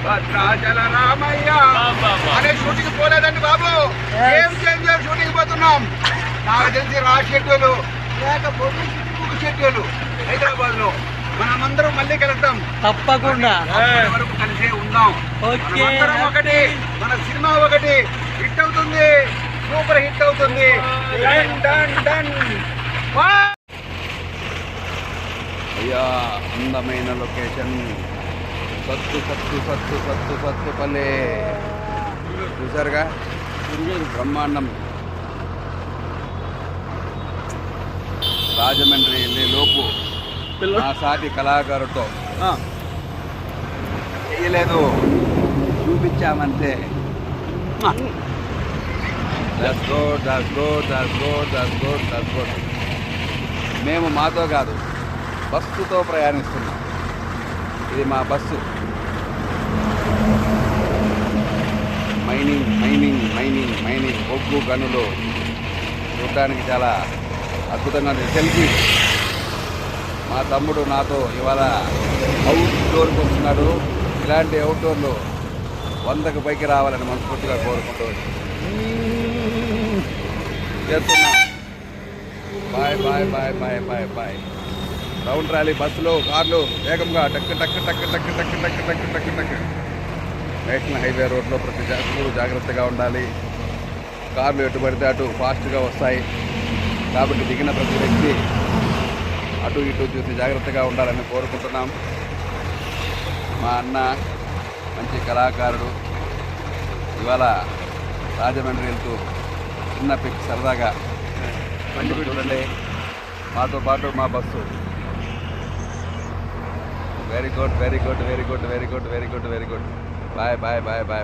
భద్రాచల రామయ్య అనే షూటింగ్ పోలేదండి బాబు. ఏం చేంజర్ షూటింగ్ పోతున్నాం. నాకు తెలిసి రా షెడ్యూలు లేకపోతే షెడ్యూలు హైదరాబాద్ లో మనమందరం మళ్ళీ కలుద్దాం తప్పకుండా. వరకు కలిసే ఉందాం. మనమందరం ఒకటి, మన సినిమా ఒకటి హిట్ అవుతుంది, సూపర్ హిట్ అవుతుంది. Done done done. అయ్యా అందమైన లొకేషన్. సత్తుపల్లి చూసారుగా, బ్రహ్మాండం. రాజమండ్రి వెళ్ళే లోపు నా సాటి కళాకారుతో చేయలేదు, చూపించామంతే. మేము మాతో కాదు, బస్సుతో ప్రయాణిస్తున్నాం. ఇది మా బస్సు. మైనింగ్ బొగ్గు గనులు చూడటానికి చాలా అద్భుతంగా ఉంది. సెల్ఫీ. మా తమ్ముడు నాతో ఇవాళ అవుట్డోర్కి వస్తున్నాడు. ఇలాంటి అవుట్డోర్లు 100కు పైకి రావాలని మనస్ఫూర్తిగా కోరుకుంటూ చేస్తున్నాం. Bye bye bye bye bye bye. Round rally బస్సులో, కార్లు వేగంగా టక్ టక్ టక్ టక్ టక్ టక్ టక్ టక్ టక్. నేషనల్ హైవే రోడ్లో ప్రతి జాగ్రత్తగా ఉండాలి. కార్లు ఎటు పడితే అటు ఫాస్ట్గా వస్తాయి. కాబట్టి దిగిన ప్రతి వ్యక్తి అటు ఇటు చూసి జాగ్రత్తగా ఉండాలని కోరుకుంటున్నాం. మా అన్న మంచి కళాకారుడు ఇవాళ రాజమండ్రి వెళ్తూ చిన్న పిక్ సరదాగా చూడండి. మాతో పాటు మా bus. Very good. Bye bye bye bye.